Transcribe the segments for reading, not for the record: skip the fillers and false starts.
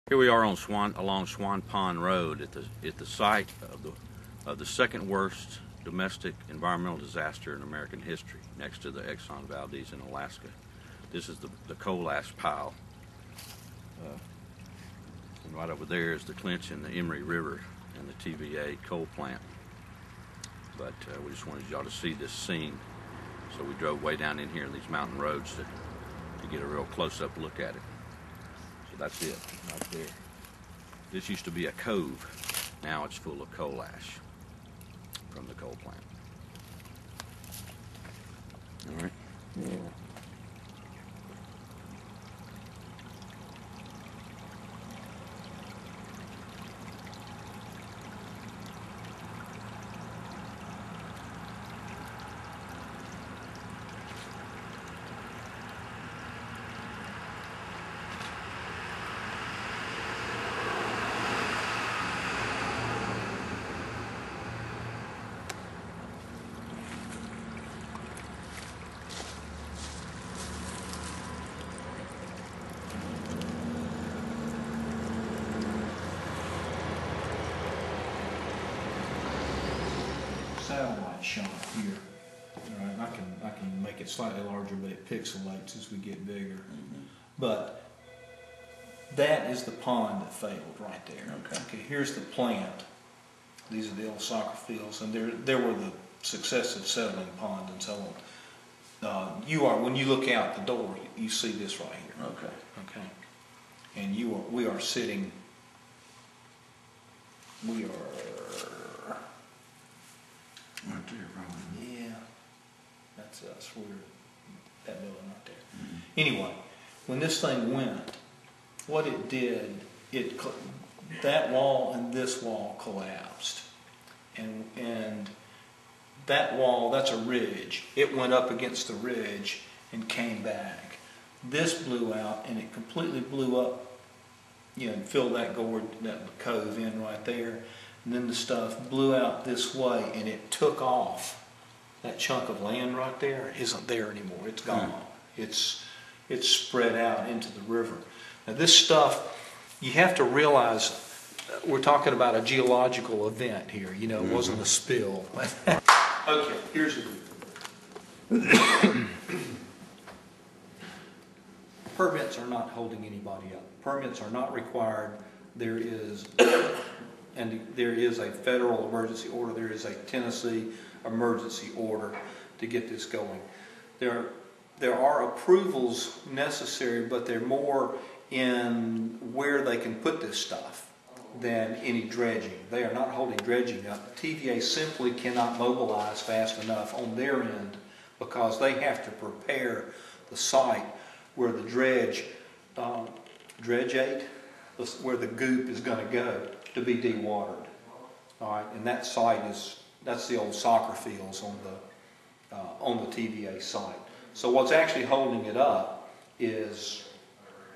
Here we are on along Swan Pond Road at the site of the second worst domestic environmental disaster in American history, next to the Exxon Valdez in Alaska. This is the coal ash pile, and right over there is the Clinch and the Emery River and the TVA coal plant. But we just wanted y'all to see this scene, so we drove way down in here in these mountain roads to get a real close-up look at it. So that's it, right there. This used to be a cove. Now it's full of coal ash from the coal plant. All right. Yeah. Satellite shot here. All right, I can make it slightly larger, but it pixelates as we get bigger. But that is the pond that failed right there. Okay, here's the plant. These are the old soccer fields, and there were the successive settling ponds and so on. When you look out the door, you see this right here. Okay, and we are sitting. We are. Right there, probably. Yeah, that's us. We're that building right there. Anyway, when this thing went, what it did, that wall and this wall collapsed, and that wall, that's a ridge. It went up against the ridge and came back. This blew out and it completely blew up, and filled that gorge, that cove in right there. And then the stuff blew out this way and it took off. That chunk of land right there isn't there anymore. It's gone. It's spread out into the river. Now this stuff, you have to realize, we're talking about a geological event here. It wasn't a spill. Okay, here's the permits are not holding anybody up. Permits are not required. There is a federal emergency order. There is a Tennessee emergency order to get this going. There are approvals necessary, but they're more in where they can put this stuff than any dredging. They are not holding dredging up. TVA simply cannot mobilize fast enough on their end because they have to prepare the site where the dredgeate, where the goop is going to go to be dewatered. All right, and that site that's the old soccer fields on the TVA site. So what's actually holding it up is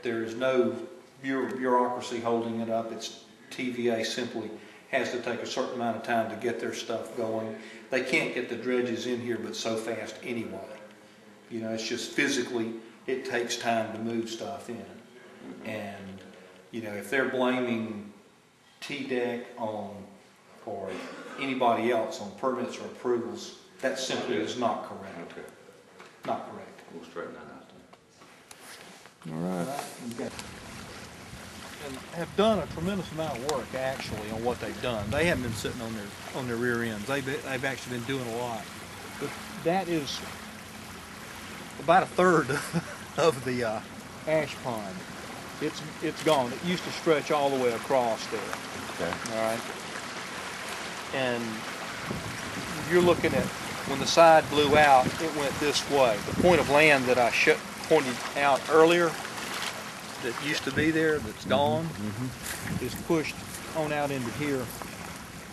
there is no bureaucracy holding it up. It's TVA simply has to take a certain amount of time to get their stuff going. They can't get the dredges in here but so fast anyway. It's just physically it takes time to move stuff in. And if they're blaming TDEC or anybody else on permits or approvals, that simply is not correct. Okay. Not correct. We'll straighten that out then. All right. And have done a tremendous amount of work actually on what they've done. They haven't been sitting on their rear ends. They've actually been doing a lot. But that is about a third of the ash pond. It's gone. It used to stretch all the way across there. Okay. All right. And you're looking at when the side blew out, it went this way. The point of land that I pointed out earlier that used to be there, that's gone, is pushed on out into here.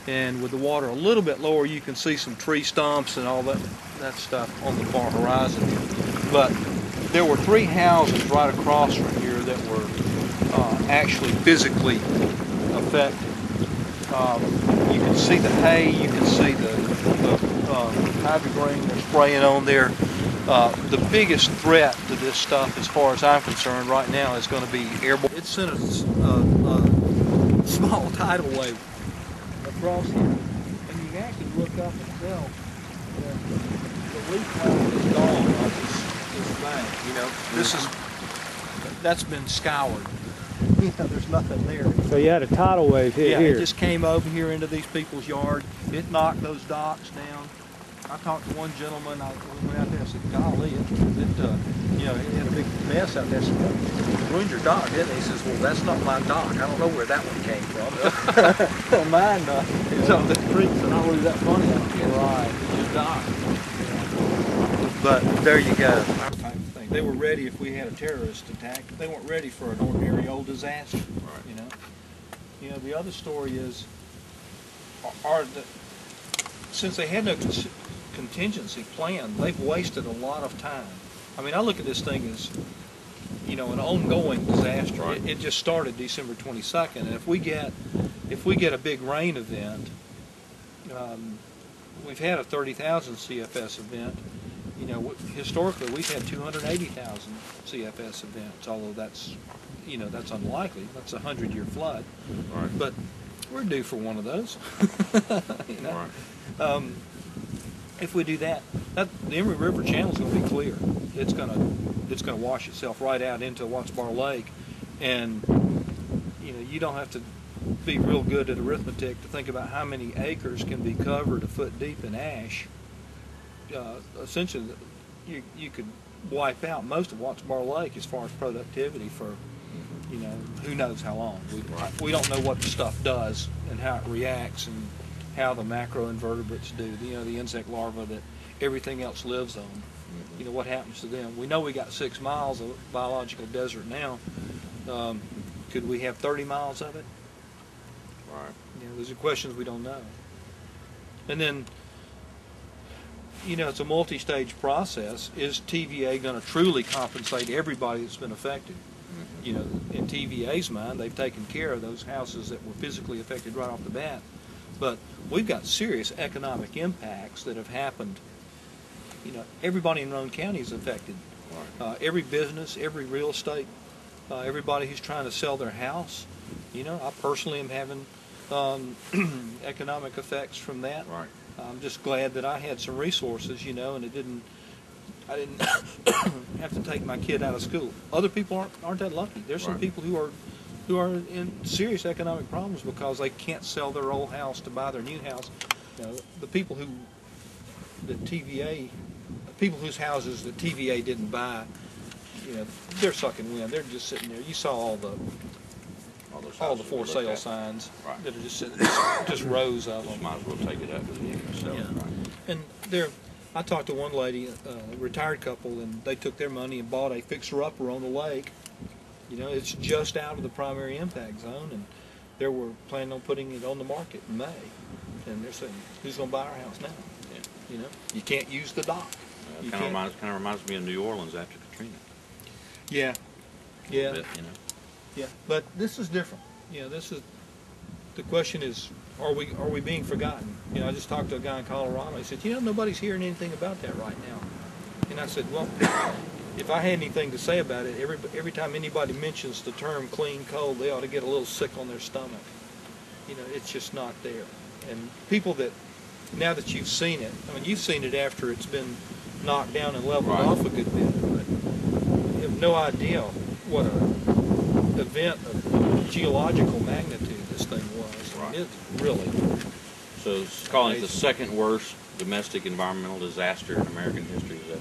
And with the water a little bit lower, you can see some tree stumps and all that stuff on the far horizon. But there were 3 houses right across from here that were actually physically affected. You can see the hay, you can see the hydro green they're spraying on there. The biggest threat to this stuff, as far as I'm concerned right now, is going to be airborne. It sent a small tidal wave across here, and you actually look up and tell the leaf line is gone off this bank. You know, that's been scoured. You know, there's nothing there. So you had a tidal wave hit yeah, here. It just came over here into these people's yard. It knocked those docks down. I talked to one gentleman. We went out there and said, "Golly, you know, it had a big mess out there." I said, "Well, ruined your dock, didn't it?" He says, "Well, that's not my dock. I don't know where that one came from." Mine, it's up the creek, so not really that funny out here. Right. It's your dock. But there you go. They were ready if we had a terrorist attack. They weren't ready for an ordinary old disaster. Right. You know. The other story is, since they had no contingency plan, they've wasted a lot of time. I mean, I look at this thing as, you know, an ongoing disaster. Right. It just started December 22nd, and if we get a big rain event, we've had a 30,000 CFS event. You know, historically we've had 280,000 CFS events, although that's, you know, that's unlikely. That's a 100-year flood. Right. But we're due for one of those. You know? Right. If we do that, the Emory River channel is going to be clear. It's going to wash itself right out into Watts-Bar Lake, and you know, you don't have to be real good at arithmetic to think about how many acres can be covered a foot deep in ash. Essentially, you could wipe out most of Watts-Bar Lake as far as productivity for, you know, who knows how long. We don't know what the stuff does and how it reacts and how the macroinvertebrates do. You know, the insect larvae that everything else lives on. You know, what happens to them. We know we got 6 miles of biological desert now. Could we have 30 miles of it? Right. You know, those are questions we don't know. And then, you know, it's a multi-stage process. Is TVA going to truly compensate everybody that's been affected? You know, in TVA's mind, they've taken care of those houses that were physically affected right off the bat. But we've got serious economic impacts that have happened. You know, everybody in Roane County is affected. Right. Every business, every real estate, everybody who's trying to sell their house. You know, I personally am having economic effects from that. Right. I'm just glad that I had some resources, you know, and I didn't have to take my kid out of school. Other people aren't that lucky. There's some Right. people who are in serious economic problems because they can't sell their old house to buy their new house. You know, the people people whose houses the TVA didn't buy, you know, they're sucking wind. They're just sitting there. You saw all the for sale signs Right. that are just sitting there, just rows of them. Might as well take it up with you and sell it. Yeah. Right. And I talked to one lady, a retired couple, and they took their money and bought a fixer-upper on the lake. You know, it's just out of the primary impact zone, and they were planning on putting it on the market in May. And they're saying, "Who's going to buy our house now?" Yeah. You know, you can't use the dock. It kind of reminds me of New Orleans after Katrina. Yeah. Yeah. A bit, you know. Yeah. But this is different. You know, the question is, are we being forgotten? You know, I just talked to a guy in Colorado. He said, "You know, nobody's hearing anything about that right now." And I said, "Well, if I had anything to say about it, every time anybody mentions the term clean coal, they ought to get a little sick on their stomach. You know, it's just not there." And people that, now that you've seen it, I mean, you've seen it after it's been knocked down and leveled Right. off a good bit, but you have no idea what an event of geological magnitude this thing was. I mean, it's really. So it's calling it the second worst domestic environmental disaster in American history. Is that?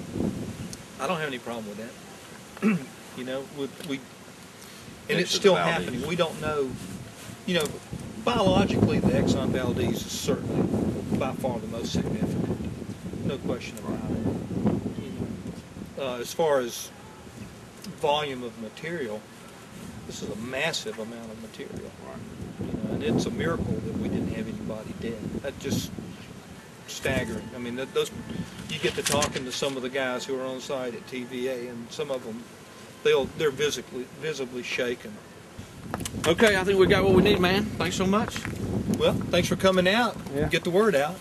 I don't have any problem with that. You know, we and Next it's to the still Valdez. happening. We don't know. You know, biologically, the Exxon Valdez is certainly by far the most significant. No question about it. You know, as far as volume of material, this is a massive amount of material. Right. You know, and it's a miracle that we didn't have anybody dead. That's just staggering. I mean, those you get to talking to some of the guys who are on site at TVA, and some of them, they're visibly shaken. Okay, I think we got what we need, man. Thanks so much. Well, thanks for coming out. Yeah. Get the word out.